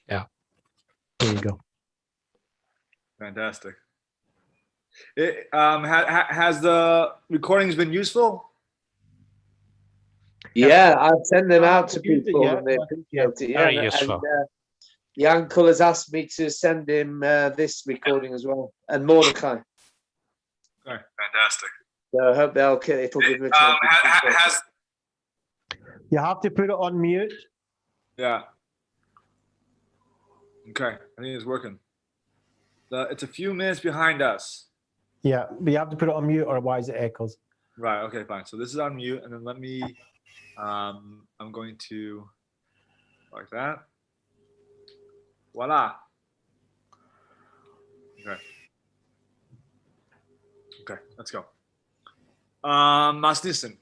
Yeah. There you go. Fantastic. Has the recordings been useful? Yeah, I've sent them out to used it people yet, and they but appreciate it. Yeah, very and useful. the uncle has asked me to send him this recording as well, and Mordecai. Okay, fantastic. So I hope it'll give him a chance. Has You have to put it on mute. yeah. Okay, I think it's working. It's a few minutes behind us. Yeah, but you have to put it on mute, otherwise it echoes. Right. Okay. Fine. So this is on mute, and then let me. I'm going to like that. Voila. Okay. Okay. Let's go. Masnissen.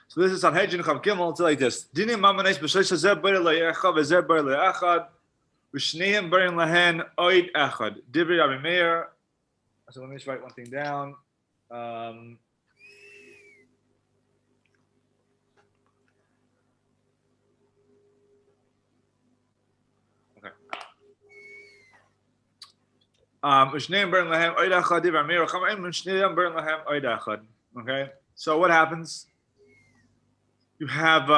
So this is on Hedgin Chav Gimel. It's like this. Dinim mamanes b'sheish hazeh ber le'echa v'zeh ber le'echad v'shneim berin lahen oid echad. Divrei Rabbi Meir. So let me just write one thing down. Okay. Okay. So what happens? You have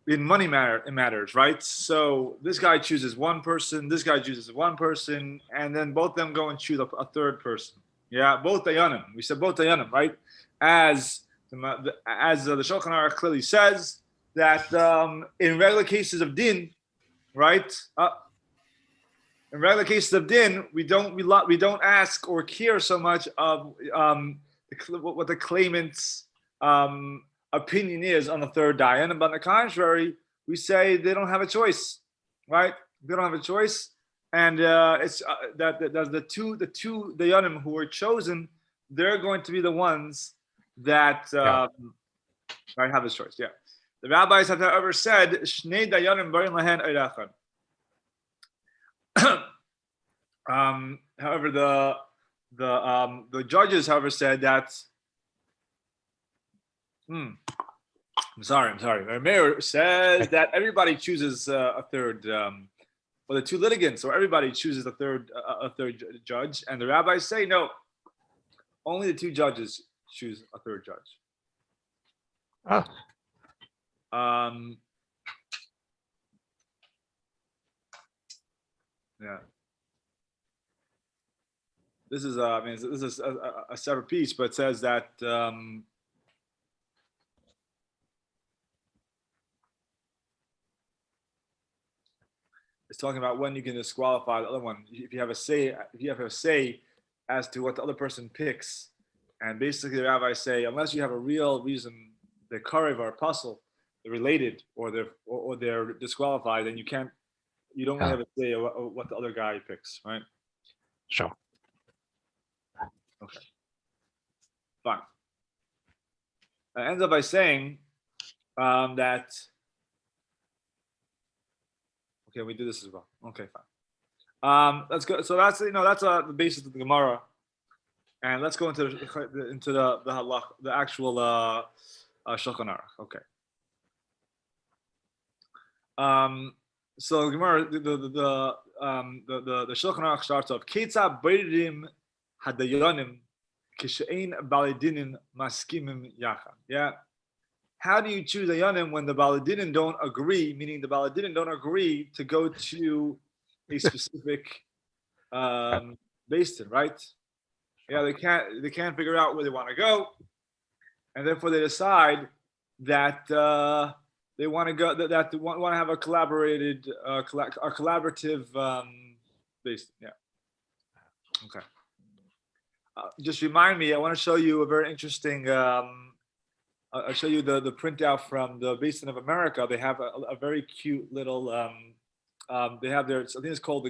in money matters, right? So this guy chooses one person, this guy chooses one person, and then both of them go and choose a third person. Yeah, both dayanim. We said both dayanim, right? As the Shulchan Aruch clearly says that in regular cases of din, right? In regular cases of din, we don't ask or care so much of what the claimant's opinion is on the third dayan, but on the contrary, we say they don't have a choice, right? They don't have a choice, and it's that the two dayanim who were chosen, they're going to be the ones that right, have this choice. Yeah, the rabbis have however said shnei dayanim barin lahen eirachad. However, the judges, however, said that. I'm sorry. The mayor says that everybody chooses a third, or the two litigants, or everybody chooses a third judge, and the rabbis say no. Only the two judges choose a third judge. Yeah. This is a separate piece, but it says that it's talking about when you can disqualify the other one if you have a say as to what the other person picks. And basically, the rabbis say unless you have a real reason, they're karev or apostle, they're related, or they're disqualified, then you don't really have a say of what the other guy picks, right? Sure. Okay. Fine. It ends up by saying that. Okay, we do this as well. Okay, fine. Let's go. So that's the basis of the Gemara, and let's go into the actual Shulchan Aruch. Okay. So Gemara, the Shulchan Aruch starts off Ketzah Beidim Hadayonim Kishein Balidinin Maskimim Yachad. Yeah. How do you choose a yanim when the baladinim don't agree? Meaning the baladinim don't agree to go to a specific beis din, right? Yeah, they can't figure out where they want to go, and therefore they decide that they want to go that they want to have a collaborative beis din. Yeah. Okay. Just remind me. I want to show you a very interesting. I'll show you the printout from the Beis Din of America. They have a very cute little. They have their. I think it's called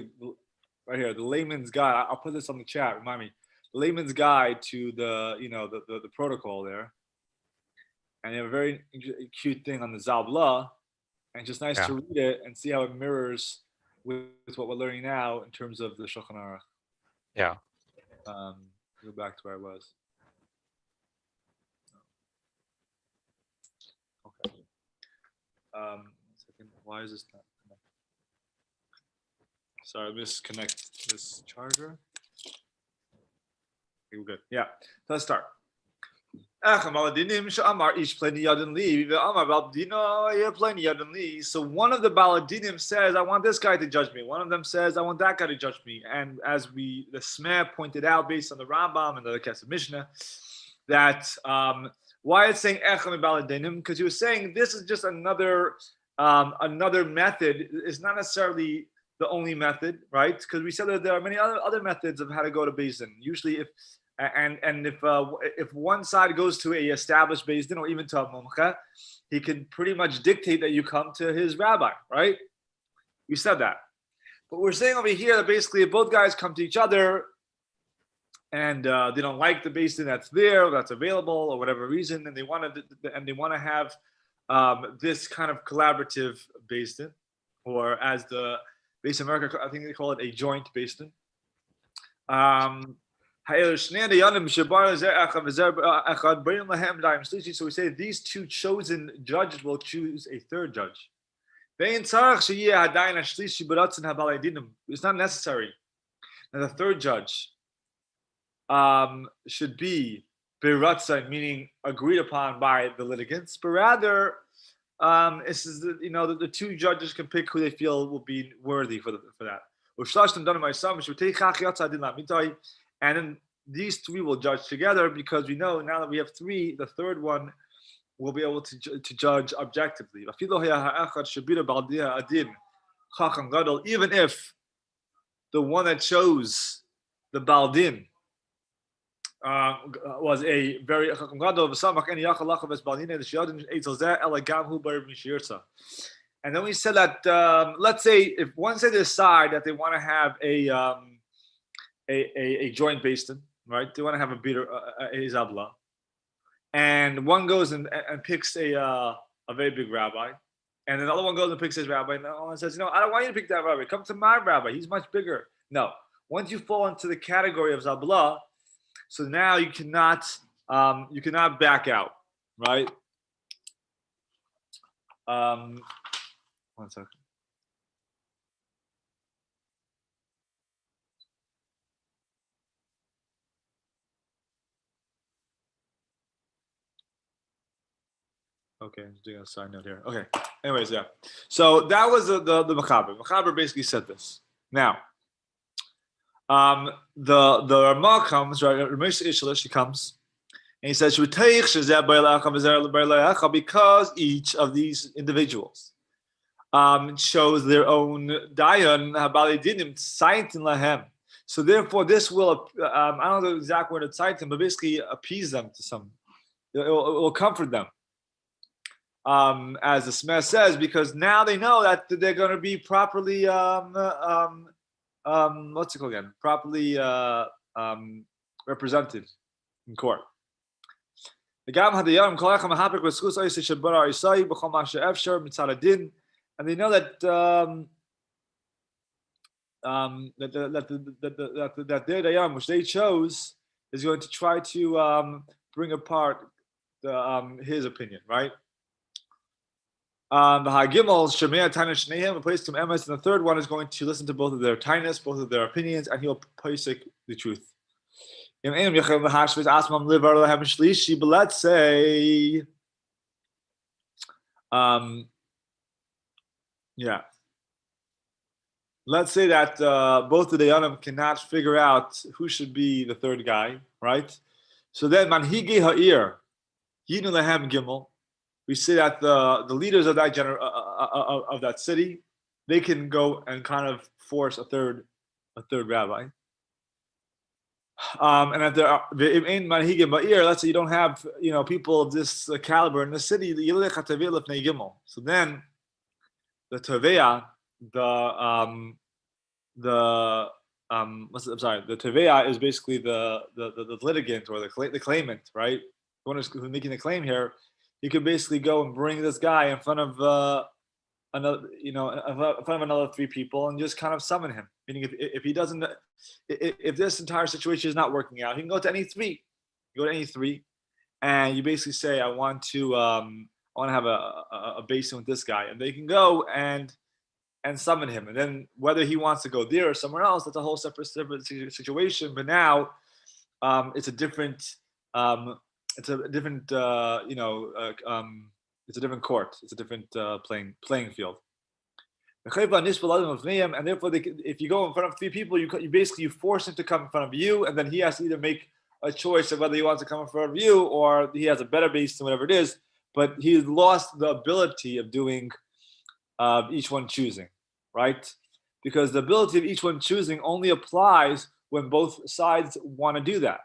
right here, the layman's guide. I'll put this on the chat. Remind me, the layman's guide to the protocol there. And they have a very cute thing on the Zabla, and it's just nice to read it and see how it mirrors with what we're learning now in terms of the Shulchan Aruch. Yeah. Go back to where I was. Okay. Why is this not? Sorry, disconnect this charger. Okay, we're good. Yeah, so let's start. So one of the baladinim says, I want this guy to judge me. One of them says, I want that guy to judge me. And as the Smeh pointed out, based on the Rambam and the Kesef Mishnah, that why it's saying echem baladinim, because he was saying this is just another method. It's not necessarily the only method, right? Because we said that there are many other methods of how to go to Beis Din. Usually, if one side goes to a established Beis Din or even to a mumcha, he can pretty much dictate that you come to his rabbi, right? We said that. But we're saying over here that basically if both guys come to each other and they don't like the Beis Din that's there, or that's available, or whatever reason, and they want to have this kind of collaborative Beis Din, or as the Beis America, I think they call it a joint Beis Din. So we say these two chosen judges will choose a third judge. It's not necessary that the third judge should be biratzon, meaning agreed upon by the litigants, but rather the two judges can pick who they feel will be worthy for that. And then these three will judge together, because we know now that we have three, the third one will be able to judge objectively. Even if the one that chose the Baldin was a very and then we said that let's say if one side decide that they want to have a joint Beis Din, right? They want to have a zabla, and one goes and picks a very big rabbi, and then the other one goes and picks his rabbi, and the other one says, I don't want you to pick that rabbi. Come to my rabbi. He's much bigger. No. Once you fall into the category of zabla, so now you cannot back out, right? 1 second. Okay, I'm doing a side note here. Okay. Anyways, yeah. So that was the Mechaber. Mechaber basically said this. Now, the Ramah comes, right? Ramesh Ishalish, he comes, and he says, because each of these individuals chose their own dayan habalidinim tzaitin lahem. So therefore, this will I don't know the exact word of tzaitin, but basically appease them to some. It will comfort them. As the Smeh says, because now they know that they're going to be properly what's it called again? Properly represented in court. And they know that that their dayam, which they chose, is going to try to bring apart his opinion, right? The Hagimel Shemea Taina Shneim, a place to Emes, and the third one is going to listen to both of their tinus, both of their opinions, and he'll posik the truth. But let's say, let's say that both of the Dayanim cannot figure out who should be the third guy, right? So then Manhigi Ha'ir, Yinu Lehem Gimel. We see that the leaders of that of that city, they can go and kind of force a third rabbi. And if there are let's say you don't have people of this caliber in the city, so then the teveya, the teveya is basically the litigant or the claimant, right? The one who's making the claim here. You could basically go and bring this guy in front of another three people and just kind of summon him. Meaning, if he doesn't, if this entire situation is not working out, he can go to any three. You go to any three, and you basically say, I want to I want to have a basin with this guy, and they can go and summon him. And then whether he wants to go there or somewhere else, that's a whole separate situation. But now it's a different it's a different it's a different court. It's a different playing field. And therefore, if you go in front of three people, you force him to come in front of you, and then he has to either make a choice of whether he wants to come in front of you or he has a better base than whatever it is. But he's lost the ability of doing each one choosing, right? Because the ability of each one choosing only applies when both sides want to do that.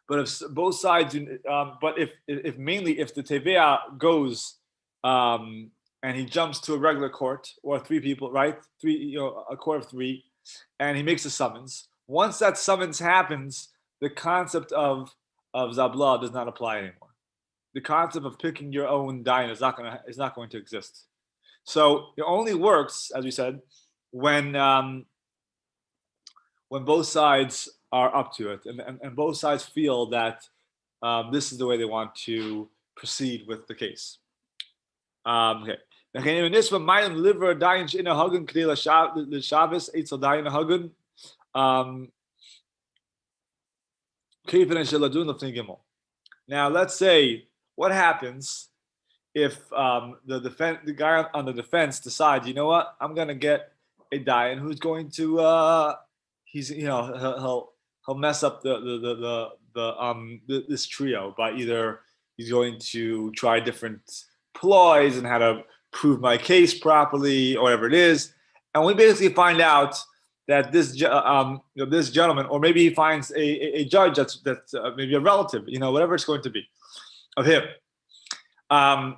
But if both sides, but if mainly if the tevea goes and he jumps to a regular court or three people, right? A court of three, and he makes a summons. Once that summons happens, the concept of zabla does not apply anymore. The concept of picking your own dayan is not going to exist. So it only works, as we said, when both sides are up to it, and both sides feel that this is the way they want to proceed with the case. Okay. Now let's say what happens if the guy on the defense decides, you know what, I'm gonna get a dayan who's going to he'll mess up this trio by either he's going to try different ploys and how to prove my case properly or whatever it is, and we basically find out that this gentleman, or maybe he finds a judge that's maybe a relative, whatever it's going to be of him.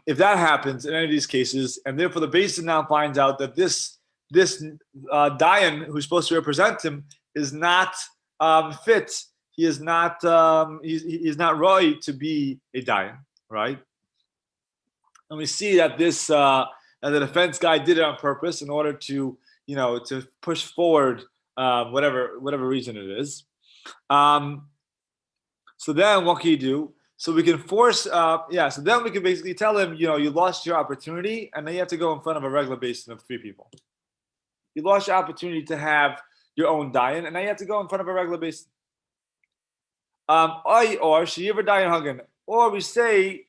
If that happens in any of these cases, and therefore the basin now finds out that this dayan who's supposed to represent him is not fit. He is not. He's not right to be a dayan, right? And we see that this the defense guy did it on purpose in order to to push forward whatever reason it is. So then what can you do? So we can force. So then we can basically tell him, you lost your opportunity, and then you have to go in front of a regular basin of three people. You lost your opportunity to have your own dayan, and now you have to go in front of a regular basin. Or sheyiver dayan hagan, or we say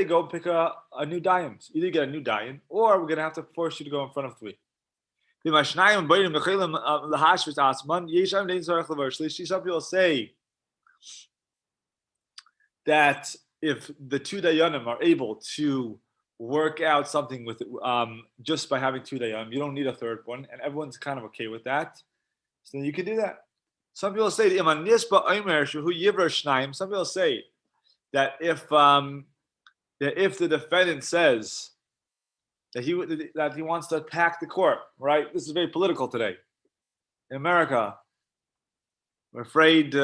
go pick a new dayan. So either get a new dayan, or we're gonna have to force you to go in front of three. Some people say that if the two dayanim are able to work out something with just by having two dayanim, you don't need a third one, and everyone's kind of okay with that. So then you can do that. Some people say some people say that if the defendant says that he wants to pack the court, right? This is very political today in America. We're afraid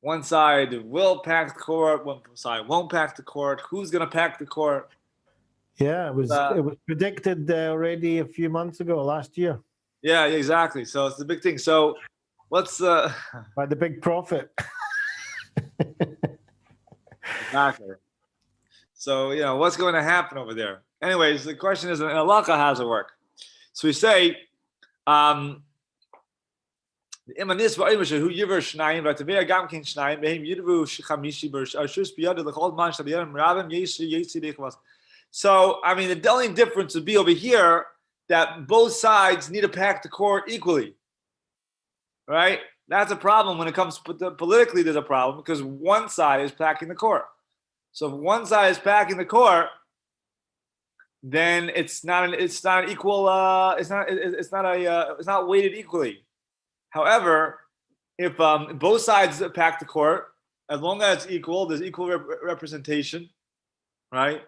one side will pack the court, one side won't pack the court. Who's going to pack the court? Yeah, it was predicted already a few months ago, last year. Yeah, exactly. So it's the big thing. So what's by the big prophet? Exactly. So what's going to happen over there? Anyways, the question is in halacha, how does it work? So we say so the only difference would be over here that both sides need to pack the court equally, right? That's a problem when it comes politically. There's a problem because one side is packing the court. So if one side is packing the court, then it's not equal. It's not weighted equally. However, if both sides pack the court, as long as it's equal, there's equal representation, right?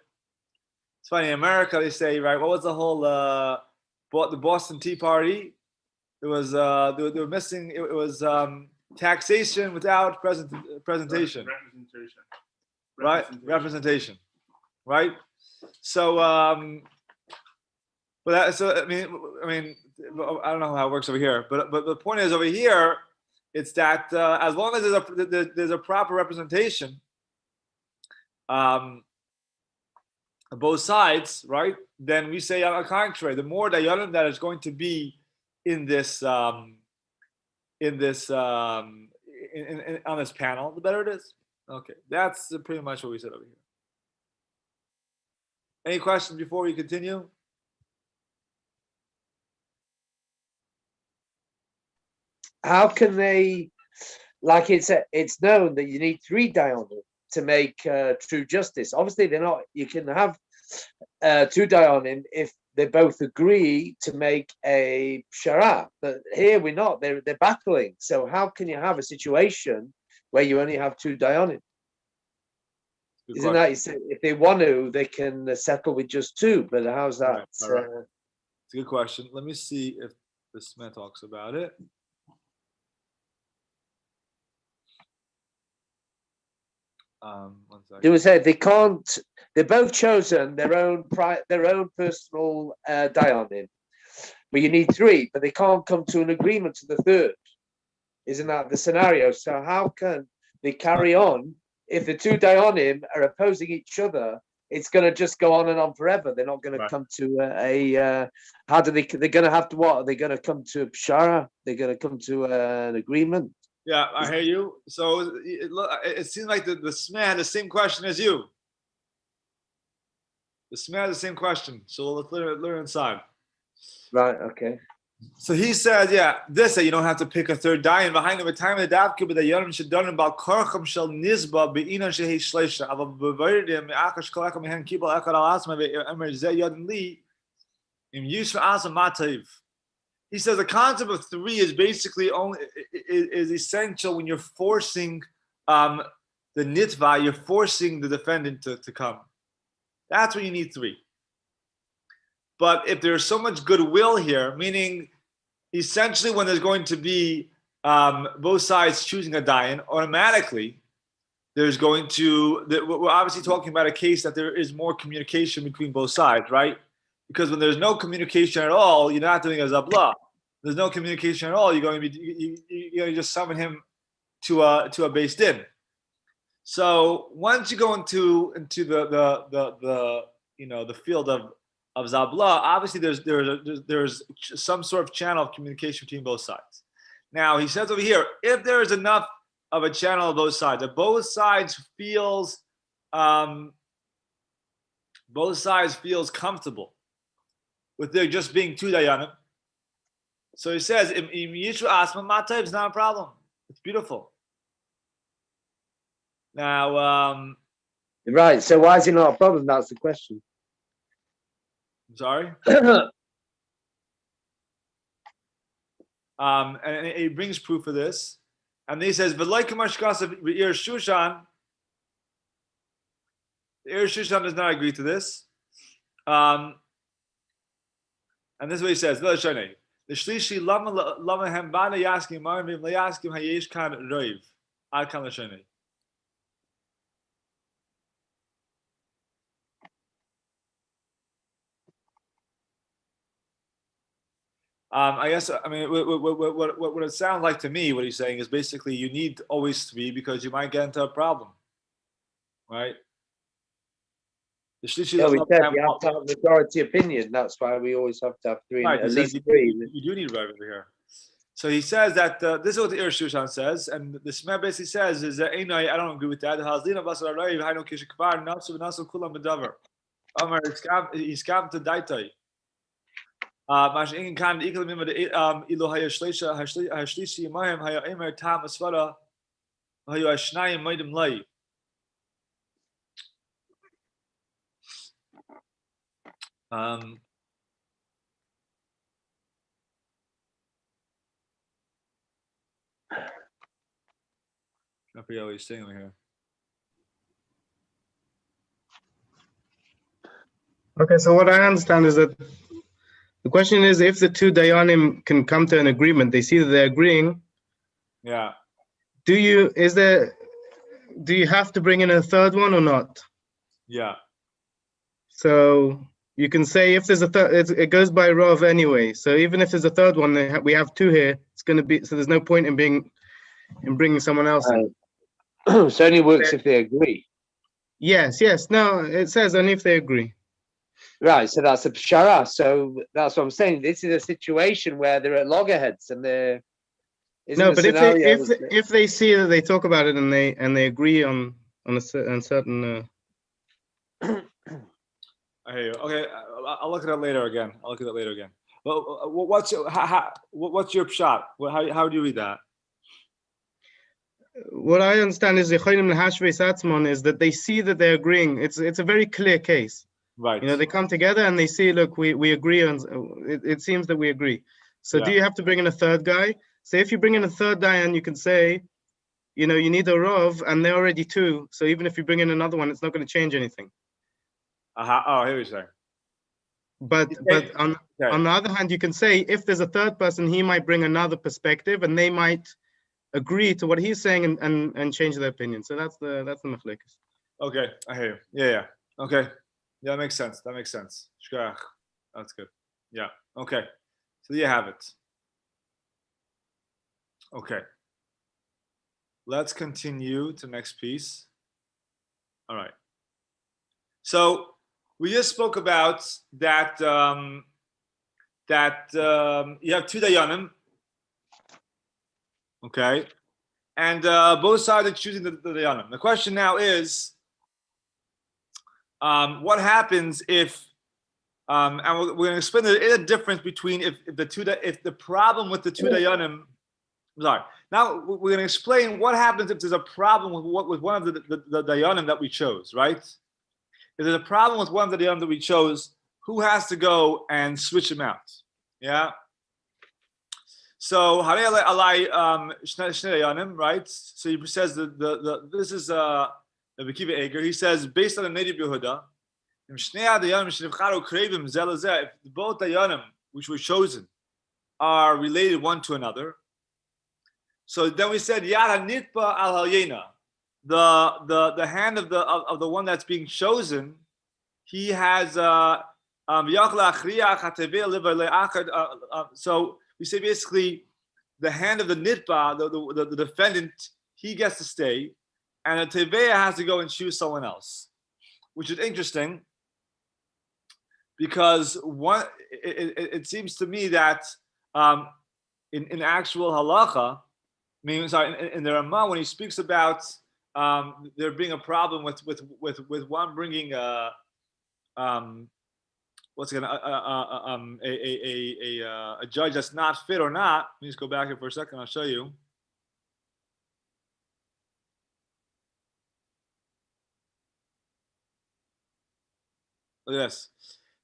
It's funny in America they say, right? What was the whole the Boston Tea Party? It was they were missing. It was taxation without presentation. Right, representation, right? So, but I don't know how it works over here, but the point is over here, it's that as long as there's a proper representation, both sides, right? Then we say on the contrary, the more dayanim that is going to be in this on this panel, the better it is. Okay, that's pretty much what we said over here. Any questions before we continue? How can they, like it's known that you need 3 dayanim to make true justice. Obviously, they're not. You can have 2 dayanim if they both agree to make a pshara, but here we're not. They're battling. So how can you have a situation where you only have 2 dayanim? Isn't that, if they want to, they can settle with just 2? But how's that? All right. It's a good question. Let me see if the Smith talks about it. One second. They would say they can't. They're both chosen their own personal dayanim, but you need 3, but they can't come to an agreement to the 3rd. Isn't that the scenario? So how can they carry on if the 2 dayanim are opposing each other? It's going to just go on and on forever. They're not going to come to how do they? They're going to have to what? Are they going to come to a pshara? They're going to come to an agreement. Yeah, I hear you. So it seems like the Smeh had the same question as you. The Smeh had the same question. So let's learn inside. Right. Okay. So he says, yeah, this that you don't have to pick a 3rd dayan behind the time of the davke, but the yarim should done about korcham shel nizba beina shehi shleisha ava bevardim akash kolakam hen kibal akar al asma ve'emer ze yadin li im yusha asa matayv. He says the concept of 3 is basically is essential when you're forcing the nitva, you're forcing the defendant to come. That's when you need 3. But if there's so much goodwill here, meaning essentially when there's going to be both sides choosing a dayan, automatically there's going to, we're obviously talking about a case that there is more communication between both sides, right? Because when there's no communication at all, you're not doing a zabla. There's no communication at all. You're going to be you just summon him to a beis din. So once you go into the field of zabla, obviously there's some sort of channel of communication between both sides. Now he says over here, if there is enough of a channel of both sides, that both sides feels comfortable with there just being 2 dayanim. So he says, "Im yishu asma matayv is not a problem. It's beautiful." Now, right. So why is it not a problem? That's the question. I'm sorry. And he brings proof of this, and he says, "V'loy kamashkas of Ir Shushan." Ir Shushan does not agree to this. And this is what he says. The shlishi lama hem bana yaskim marim layaskim hayesh kan roiv ad kan l'shonei. I guess I mean what it sounds like to me. What he's saying is basically you need always 3 because you might get into a problem, right? The shlishi we said you have to have majority opinion. That's why we always have to have 3. Right, at least 3. You do need right over here. So he says that this is what the Ir Shushan says, and the Smeh basically says is that I don't agree with that. Hazlina basar arayv hayno kishkvar nafsu v'nasu kulam b'davar. Amar iskam to daitai. Mash ingin kan ikal mimma de ilo haya shleisha hashlishi imayim haya emer tam asvara haya ashnayim maidim lai. I forget what he's saying over here. Okay, so what I understand is that the question is if the 2 dayanim can come to an agreement, they see that they're agreeing. Yeah. Do you have to bring in a 3rd one or not? Yeah. So you can say if there's a 3rd, it goes by Rav anyway. So even if there's a 3rd one, we have 2 here. It's going to be, so there's no point in bringing someone else in. So it only works if they agree. Yes, yes. No, it says only if they agree. Right, so that's a pshara. So that's what I'm saying. This is a situation where they're at loggerheads, and there isn't No, a but scenario. if they see that they talk about it and they agree on certain. I hear you. Okay, I'll look at it later again. I'll look at it later again. Well, what's your pshat? How do you read that? What I understand is the Cholim Hashvei Satzmon is that they see that they're agreeing. It's a very clear case. Right. You know, they come together and they see, look, we agree on. It seems that we agree. So do you have to bring in a third guy? So if you bring in a third guy and you can say, you know, you need a Rov and they're already two. So even if you bring in another one, it's not going to change anything. Oh, here we say. But on the other hand, you can say if there's a third person, he might bring another perspective and they might agree to what he's saying and change their opinion. So that's the machlekes. Okay, I hear you. Yeah. Okay. Yeah, that makes sense. Shkach. That's good. Yeah. Okay. So there you have it. Okay. Let's continue to the next piece. All right. So we just spoke about that you have two dayanim, okay, and both sides are choosing the dayanim. The question now is, what happens if, and we're going to explain the difference between if the problem with the two dayanim. Sorry. Now we're going to explain what happens if there's a problem with one of the dayanim that we chose, right? If there's a problem with one of the dayanim that we chose, who has to go and switch them out? Yeah. So Harei alai shnei dayanim, right? So he says this is Rabbi Akiva Eger. He says based on the native Yehuda, if both dayanim which were chosen are related one to another. So then we said Yad HaNitpa al Halyena, the hand of the one that's being chosen, he has so we say basically the hand of the Nitpa, the defendant, he gets to stay, and the Teveya has to go and choose someone else, which is interesting because it seems to me that in actual halacha, in the Ramah, when he speaks about there being a problem with one bringing a judge that's not fit or not. Let me just go back here for a second. I'll show you. Look at this.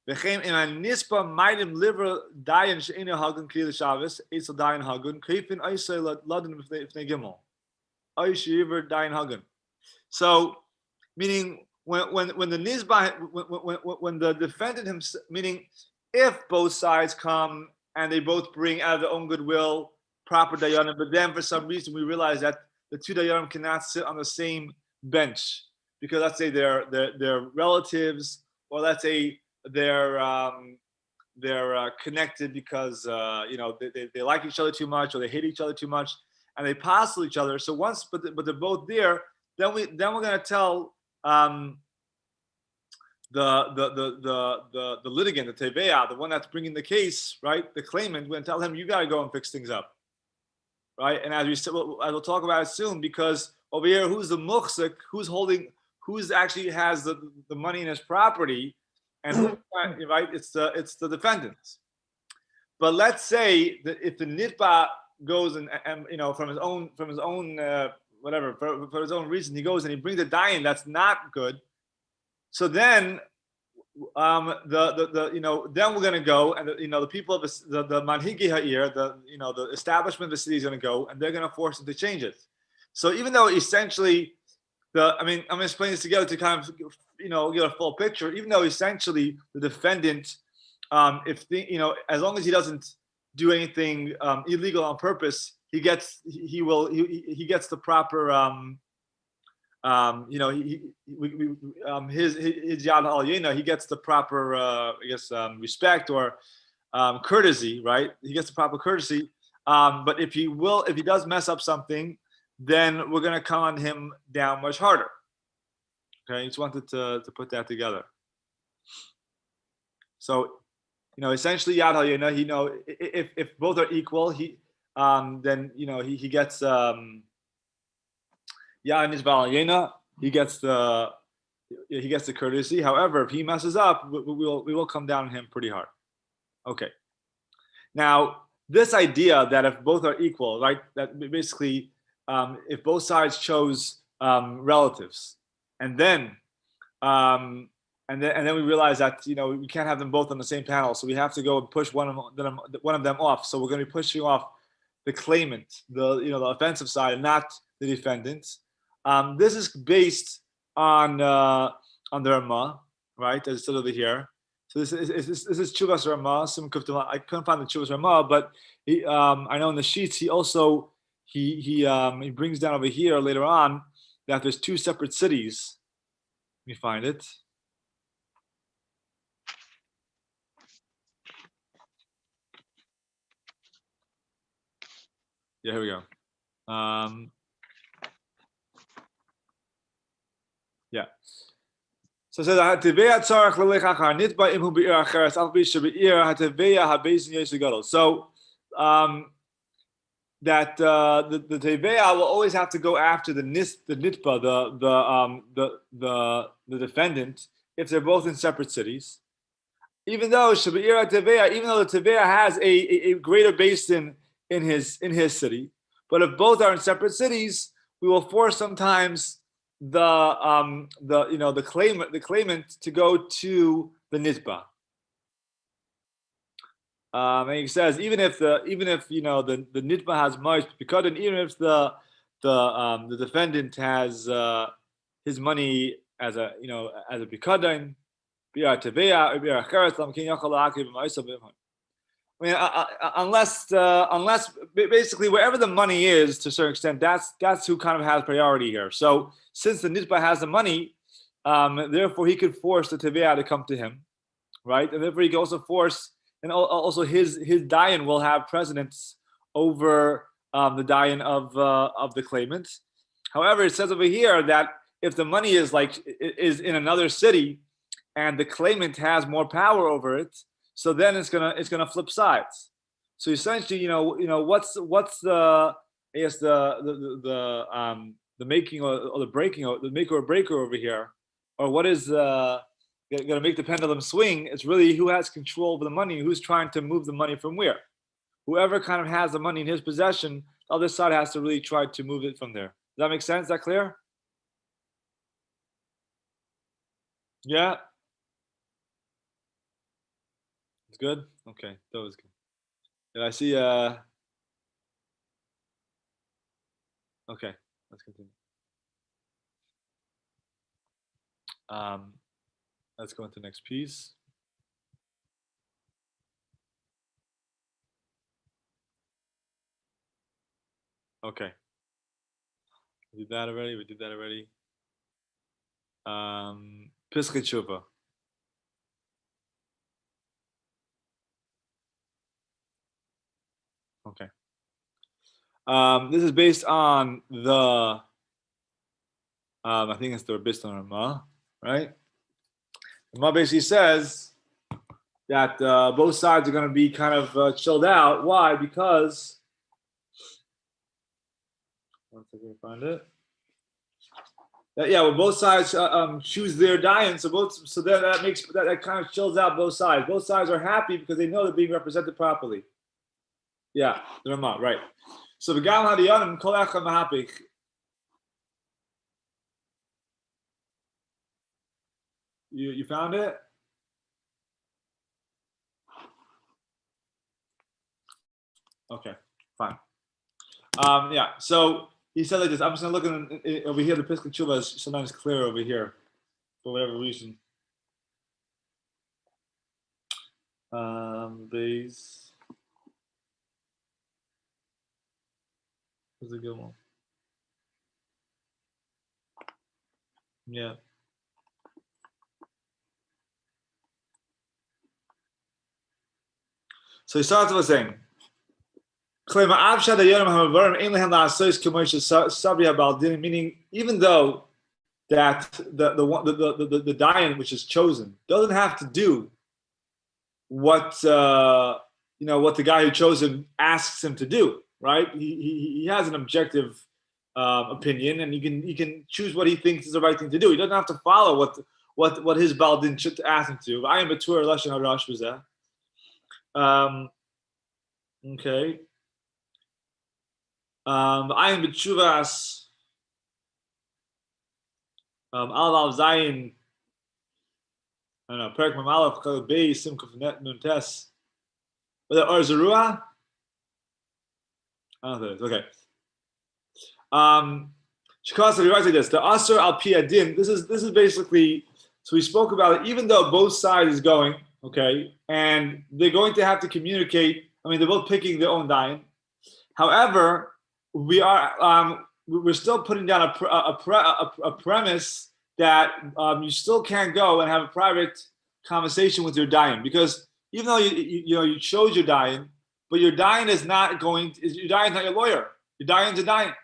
V'chein in a nispa maidim liver dayan she'ena hagun kli l'shavis eitzel dayan hagun kreifin oisay ladin v'nei gimel oish yiver dayan hagun. So, meaning when the nisba when the defendant himself, meaning if both sides come and they both bring out of their own goodwill proper dayanim, but then for some reason we realize that the two dayanim cannot sit on the same bench because let's say they're relatives, or let's say they're connected because they like each other too much or they hate each other too much and they passel each other. So once, but they're both there, then we're going to tell the litigant, the teveya, the one that's bringing the case, right, the claimant, we're going to tell him you got to go and fix things up, right? And as we'll talk about it soon, because over here, who's the muhsik, who's actually has the money in his property, and right, it's the defendants. But let's say that if the nitba goes and from his own whatever for his own reason, he goes and he brings a dayan that's not good. So then then we're going to go and the people of the manhigi ha'ir, the establishment of the city is going to go and they're going to force him to change it. So even though essentially I'm going to explain this together to kind of get a full picture. Even though essentially the defendant, as long as he doesn't do anything illegal on purpose, he gets the proper his yad al yena, he gets the proper respect or courtesy, right? He gets the proper courtesy. But if he does mess up something, then we're going to come on him down much harder. Okay, he just wanted to put that together. So, essentially, Yad Hayena, if both are equal, then he gets Yad Nizbal Hayena, he gets the courtesy. However, if he messes up, we will come down on him pretty hard. Okay. Now, this idea that if both are equal, right? That basically, if both sides chose relatives, and then we realize that we can't have them both on the same panel, so we have to go and push one of them off. So we're going to be pushing off the claimant, the offensive side, and not the defendant. This is based on the Ramah, right? As it's over here. So this is Chuvas Ramah. I couldn't find the Chuvas Ramah, but I know in the sheets he also he brings down over here later on that there's two separate cities. Let me find it. Yeah, here we go. Yeah. So it says so that the teveya will always have to go after the nitba, the defendant, if they're both in separate cities. Even though the teveya has a greater basin in his city, but if both are in separate cities, we will force sometimes the claimant to go to the nitba. And he says even if the nitba has much, because even if the defendant has his money as a bikadon, unless basically wherever the money is, to a certain extent, that's who kind of has priority here. So since the nitba has the money, therefore he could force the teveya to come to him, right? And therefore he can also force, and also his dayan will have precedence over the dayan of the claimant. However, it says over here that if the money is in another city and the claimant has more power over it, so then it's gonna flip sides. So essentially, what's the making or the breaking, or the maker or breaker over here, or what is going to make the pendulum swing? It's really who has control over the money, who's trying to move the money from where. Whoever kind of has the money in his possession, the other side has to really try to move it from there. Does that make sense? Is that clear? Yeah. It's good? Okay, that was good. Did I see okay, let's continue. Let's go into the next piece. Okay. We did that already. Piskei Tshuva. Okay. This is based on the I think it's the based on Ramah, right? Ramah basically says that both sides are going to be kind of chilled out. Why? Because once I can find it. When both sides choose their dayan, so that makes that kind of chills out both sides. Both sides are happy because they know they're being represented properly. Yeah, the Ramah, right. So the Gam Hadiyanim Kol Echad Mahapich. You found it? Okay, fine. So he said like this. I'm just gonna look at over here. The Piskei Tshuva is sometimes clear over here for whatever reason. Base. What's a good one? Yeah. So he starts with saying, meaning even though that the dayan which is chosen doesn't have to do what what the guy who chose him asks him to do, right? He has an objective opinion, and he can choose what he thinks is the right thing to do. He doesn't have to follow what his baldin should ask him to. I am betur lashon harash b'zeh. Okay. I am betshuvas al zayin. I don't know. Perek Mamalef Chal Bei Simkuf Net Nun Tes. Or Zerua? I don't think it's okay. Shikasa, he writes like this: the Asr al Piadin. This is basically. So we spoke about it. Even though both sides is going, okay, and they're going to have to communicate. I mean, they're both picking their own dayan. However, we're still putting down a premise that you still can't go and have a private conversation with your dayan, because even though you chose your dayan, but your dayan is not your dayan is not your lawyer. Your dayan's a dayan.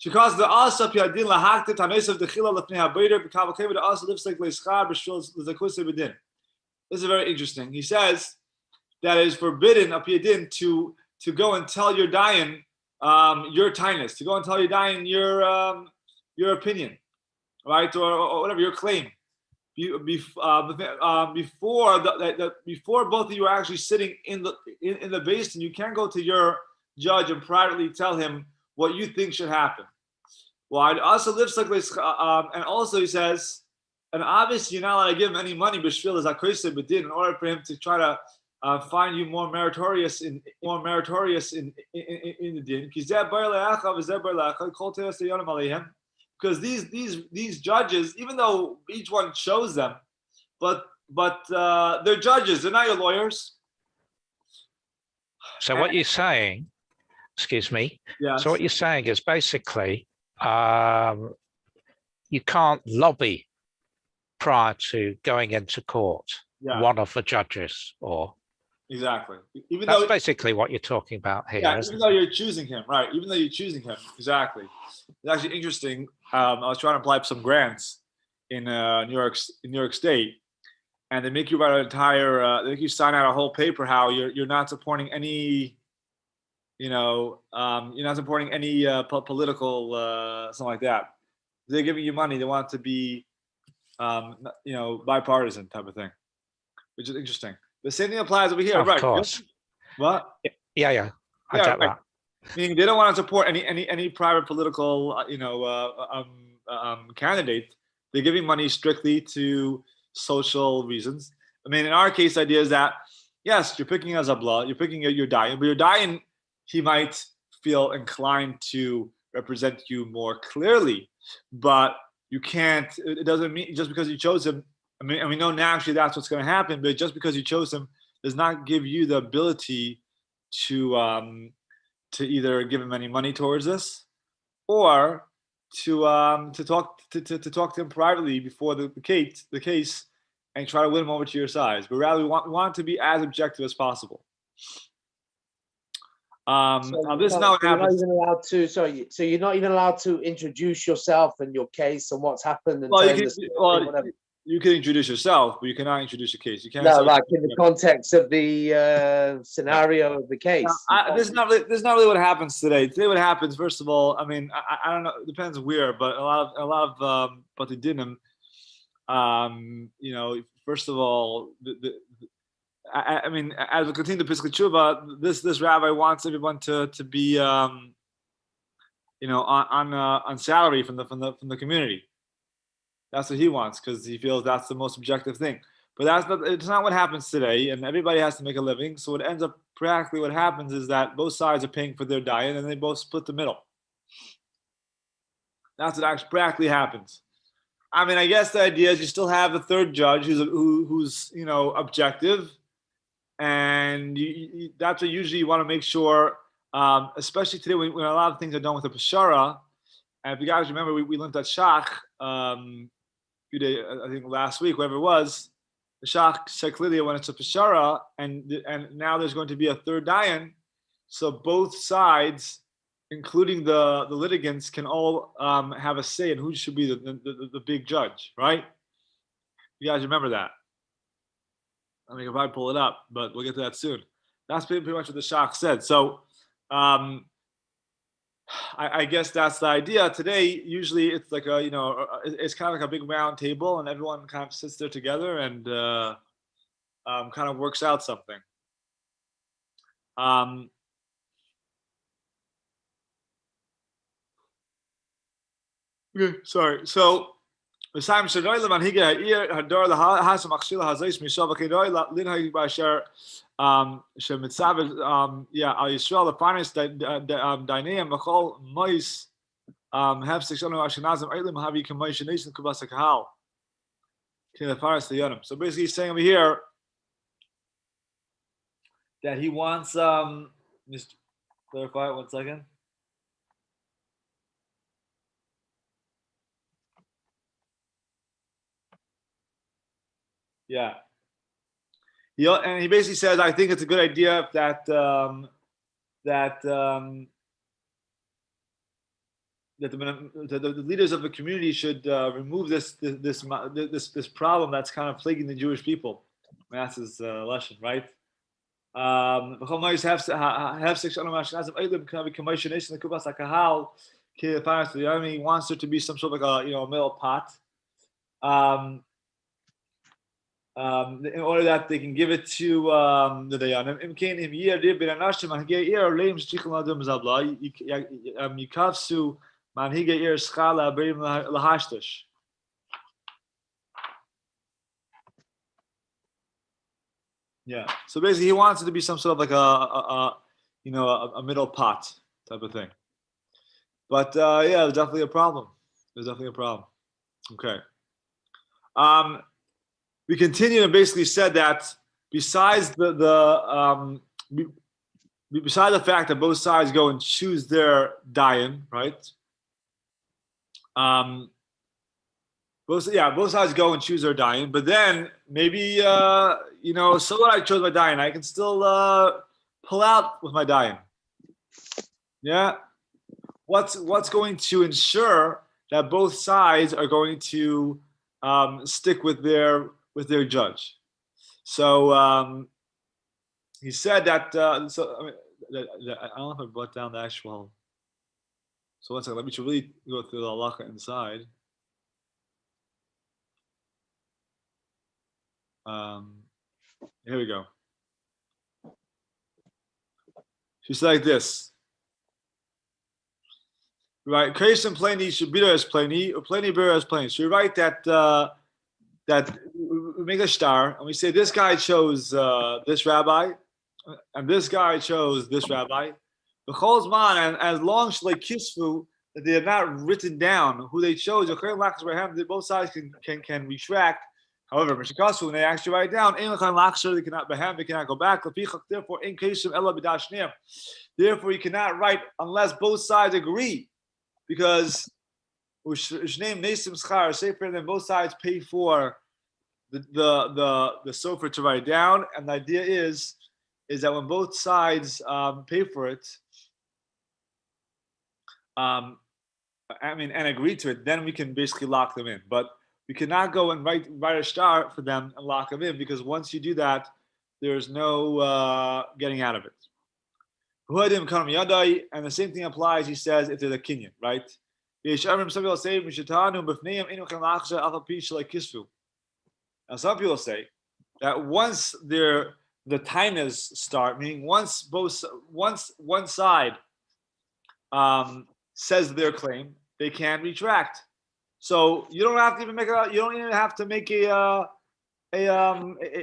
Because the asa piadin lahakta tanes of the chila lefnei habayder b'kavakeva the asa lives like leischar b'shul l'zakus b'din. This is very interesting. He says that it is forbidden a piadin to go and tell your dayan your tinus, to go and tell your dayan your opinion, right, or whatever your claim. Before both of you are actually sitting in the basin, you can't go to your judge and privately tell him what you think should happen. Well, I'd also lives like this, and also he says, and obviously you're not allowed to give him any money, b'shvil is akoyse b'din, in order for him to try to find you more meritorious in the din. Because these judges, even though each one chose them, but they're judges, they're not your lawyers. So what you're saying, excuse me. Yes. So what you're saying is basically you can't lobby prior to going into court. Yeah. One of the judges, or exactly. That's basically what you're talking about here. Yeah, even though you're choosing him, right? Even though you're choosing him, exactly. It's actually interesting. I was trying to apply for some grants in New York State, and they make you write an entire. They make you sign out a whole paper how you're not supporting any. You're not supporting any political something like that. They're giving you money. They want it to be, bipartisan type of thing, which is interesting. The same thing applies over here, right? Of course. What? Yeah. I get that. Meaning they don't want to support any private political, candidate. They're giving money strictly to social reasons. I mean, in our case, the idea is that yes, you're picking a zabla, you're picking your dayan, but your dayan, he might feel inclined to represent you more clearly, but you can't. It doesn't mean just because you chose him. I mean, and we know naturally that's what's going to happen, but just because you chose him does not give you the ability to either give him any money towards this, or to talk to him privately before the case, and try to win him over to your side. But rather, we want to be as objective as possible. This is not what happens. So you're not even allowed to introduce yourself and your case and what's happened. And you can introduce yourself, but you cannot introduce your case. You can't. No, like in the context of the scenario of the case. This is not really what happens today. Today, what happens? First of all, I mean, I don't know. It depends where, but a lot of Batidinim, first of all, I mean, as we continue to Pesach Tshuva, this rabbi wants everyone to be, on salary from the community. That's what he wants, because he feels that's the most objective thing. But it's not what happens today, and everybody has to make a living. So what ends up practically what happens is that both sides are paying for their diet, and they both split the middle. That's what actually practically happens. I mean, I guess the idea is you still have the third judge who's objective, and that's what usually you want to make sure, especially today when a lot of things are done with a peshara. And if you guys remember, we learned that Shach few days, I think last week, whatever it was, the Shach said clearly when it's a peshara, and now there's going to be a third dayan, so both sides including the litigants, can all have a say in who should be the big judge, right? You guys remember that? I mean, if I pull it up, but we'll get to that soon. That's pretty much what the Shach said. So I guess that's the idea. Today, usually it's like it's kind of like a big round table, and everyone kind of sits there together and kind of works out something. Okay, sorry. So, yeah, Al Yisrael, the finest Dainayim, Machol, Mois, Hefsek Shonu Ashkenazim, Eilim, Havi Kamosh Nation, Kubasa Kahal. So basically, he's saying over here that he wants, just clarify it 1 second. Yeah. And he basically says, I think it's a good idea that the leaders of the community should remove this problem that's kind of plaguing the Jewish people. That's his lesson, right? He wants there to be some sort of like a middle pot. In order that they can give it to the Dayanim. Yeah. So basically, he wants it to be some sort of like a middle pot type of thing. But yeah, there's definitely a problem. Okay. We continue and basically said that besides besides the fact that both sides go and choose their dayan, right? Both sides go and choose their dayan, but then maybe so what, I chose my dayan, I can still pull out with my dayan. Yeah. What's going to ensure that both sides are going to stick with their judge? So he said that. I don't know if I brought down the actual. So 1 second. Let me really go through the halacha inside. Here we go. She said like this. Right, Kaisim Pliny should be there as Pliny, or Pliny bear as Pliny. So you write that we make a star, and we say this guy chose this rabbi, and this guy chose this rabbi. The Cholzman, and as long as like Kisfu, that they have not written down who they chose, both sides can retract. However, when they actually write down, they cannot go back. Therefore, in therefore, you cannot write unless both sides agree. Because then both sides pay for the sofer to write down, and the idea is that when both sides pay for it, and agree to it, then we can basically lock them in. But we cannot go and write a star for them and lock them in, because once you do that, there's no getting out of it. And the same thing applies, he says, if there's a kinyan, right? Some people say, now some people say that once the tainas start, meaning once one side says their claim, they can retract. So you don't have to even make a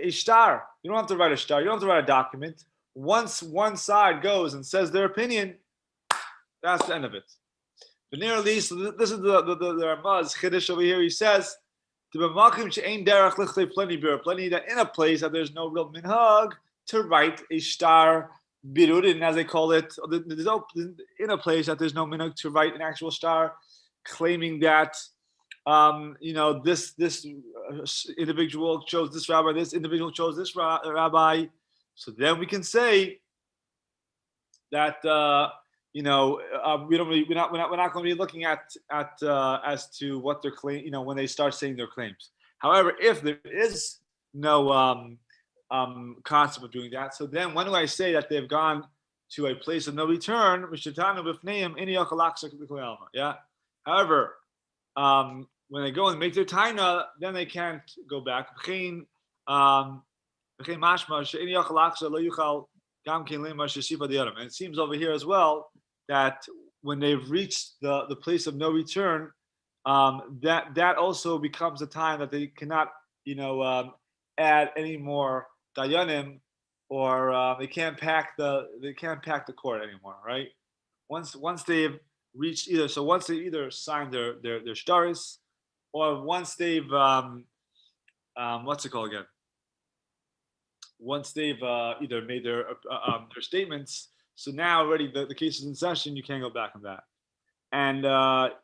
star. You don't have to write a star. You don't have to write a document. Once one side goes and says their opinion, that's the end of it. But near least, this is the Ramaz Chiddush over here. He says, Plenty that in a place that there's no real minhag to write a star birudin, as they call it. In a place that there's no minhag to write an actual star, claiming that this individual chose this rabbi, this individual chose this rabbi. So then we can say that we don't really, we're not going to be looking at as to what their claim, when they start saying their claims. However, if there is no concept of doing that, so then when do I say that they've gone to a place of no return? Yeah. However, when they go and make their taina, then they can't go back. And it seems over here as well that when they've reached the place of no return, that also becomes a time that they cannot, add any more dayanim, or they can't pack the court anymore, right? Once they've reached once they either signed their shtaris, or once they've what's it called again? Once they've either made their statements, so now already the case is in session. You can't go back on that. And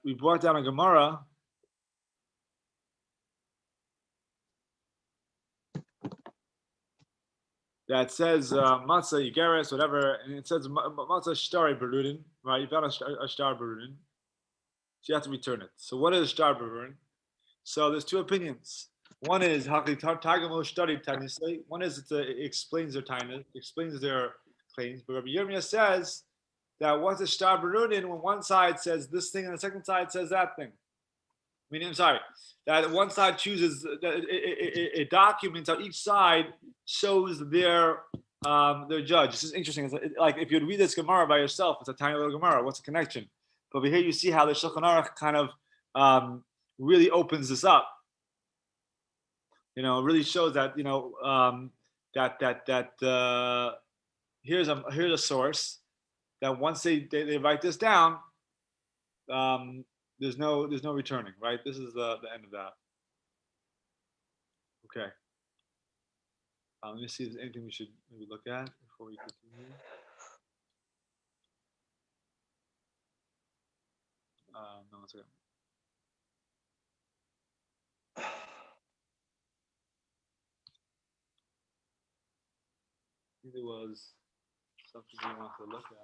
we brought down a Gemara. That says matzah yigeres, whatever, and it says matzah shtari berudin, right? You found a shtar berudin, so you have to return it. So what is shtar berudin? So there's two opinions. One is one is it explains their time, explains their claims. But Rabbi Yirmiyah says that what's a shtar berudin when one side says this thing and the second side says that thing. Meaning, I'm sorry, that one side chooses it documents how each side shows their judge. This is interesting. It's like if you'd read this Gemara by yourself, it's a tiny little Gemara. What's the connection? But over here you see how the Shulchan Aruch kind of really opens this up. It really shows that here's a source that once they write this down, there's no returning, right? This is the end of that. Okay. Let me see if there's anything we should maybe look at before we continue. No, it's okay. I think there was something we wanted to look at.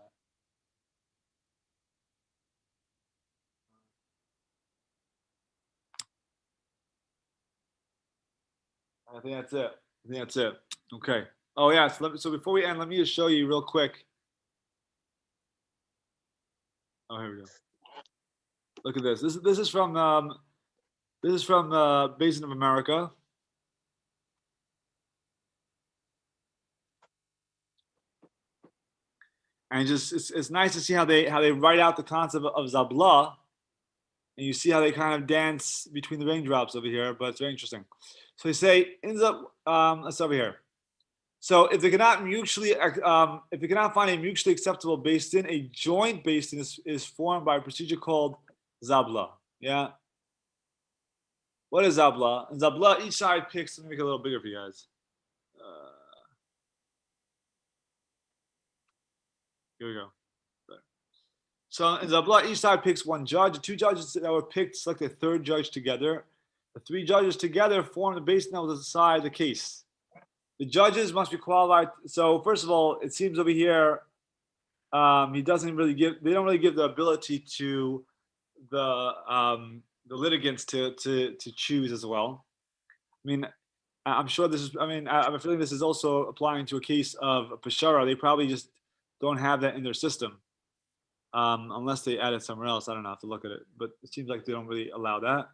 I think that's it. Okay. Oh yeah. So before we end, let me just show you real quick. Oh, here we go. Look at this. This is from Basin of America. And it's nice to see how they write out the concept of Zabla, and you see how they kind of dance between the raindrops over here. But it's very interesting. So they say ends up let's over here. So if they cannot find a mutually acceptable basin, a joint basin is formed by a procedure called Zabla. Yeah. What is Zabla? And Zabla, each side picks. Let me make it a little bigger for you guys. Here we go. So in Zabla, each side picks one judge. The two judges that were picked select a third judge together. The three judges together form the basin that will decide the case. The judges must be qualified. So first of all, it seems over here, they don't really give the ability to the litigants to choose as well. I mean, I'm sure this is. I mean, I'm feeling this is also applying to a case of a peshara. They probably just don't have that in their system, unless they add it somewhere else. I don't know. I have to look at it, but it seems like they don't really allow that.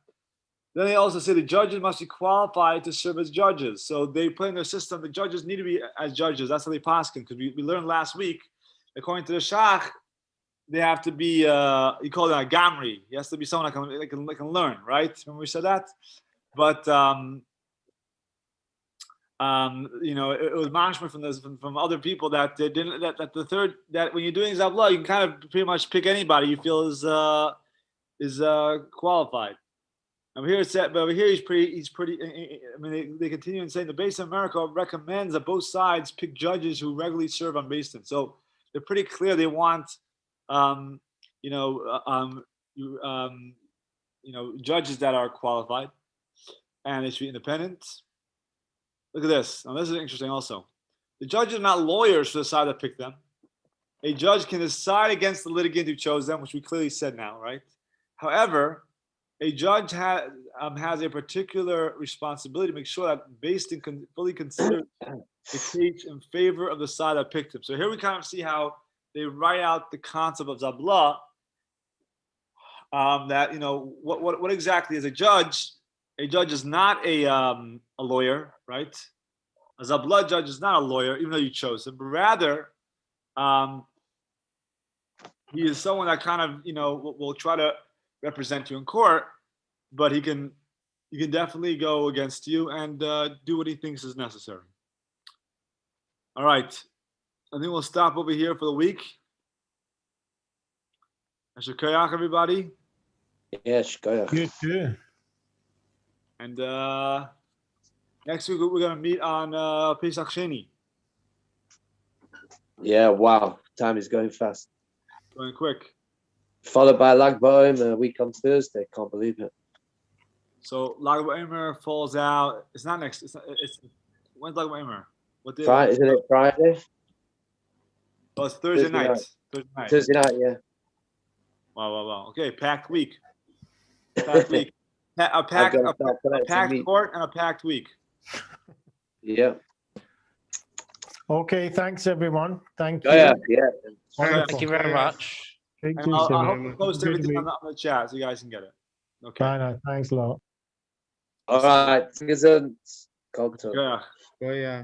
Then they also say the judges must be qualified to serve as judges. So they put in their system, the judges need to be as judges. That's how they paskin. Because we learned last week, according to the Shach, they have to be, you call it a gamri. He has to be someone that can learn, right? Remember we said that? But, it was mashma from other people that they didn't, that the third, that when you're doing Zabla, you can kind of pretty much pick anybody you feel is qualified. Over here it's said, but over here he's pretty. I mean, they continue in saying the Basin of America recommends that both sides pick judges who regularly serve on Basin. So they're pretty clear. They want, judges that are qualified, and they should be independent. Look at this. Now this is interesting. Also, the judges are not lawyers for the side that picked them. a judge can decide against the litigant who chose them, which we clearly said now, right? However, a judge has a particular responsibility to make sure that based and fully consider the case in favor of the side that picked him. So here we kind of see how they write out the concept of Zabla. That, you know, what exactly is a judge? A judge is not a lawyer, right? A Zabla judge is not a lawyer, even though you chose him, but rather he is someone that kind of, you know, will try to represent you in court, but he can definitely go against you and do what he thinks is necessary. All right, I think we'll stop over here for the week. Shkoyach, everybody. Yes, shkoyach. You too. And next week we're gonna meet on Pesach Sheni. Yeah, wow, time is going fast. Going quick. Followed by Lag BaOmer a week on Thursday. Can't believe it. So Lag BaOmer falls out. It's not next. It's when's Lag BaOmer? What day? Friday, isn't it Friday? Oh, it's Thursday night. Thursday night. Thursday night, yeah. Wow. Okay, packed week. Packed week. A packed court and a packed week. Yeah. Okay, thanks everyone. Thank you. Yeah. Wonderful. Thank you very much. Speak And to you I'll soon. hope to post Good everything week. on the chat so you guys can get it. Okay. Bye now. Thanks a lot. All right. Gesund. Konto. Yeah. Oh yeah.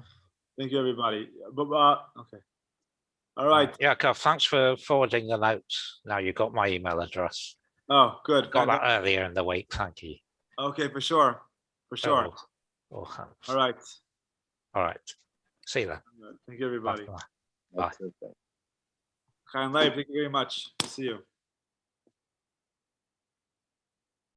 Thank you, everybody. Okay. All right. Yeah, thanks for forwarding the notes. Now you got my email address. Oh, good. Got that earlier in the week. Thank you. Okay, for sure. For sure. All helps. All right. All right. See you then. Thank you, everybody. Bye. Bye. Chaim Leib, thank you very much. See you.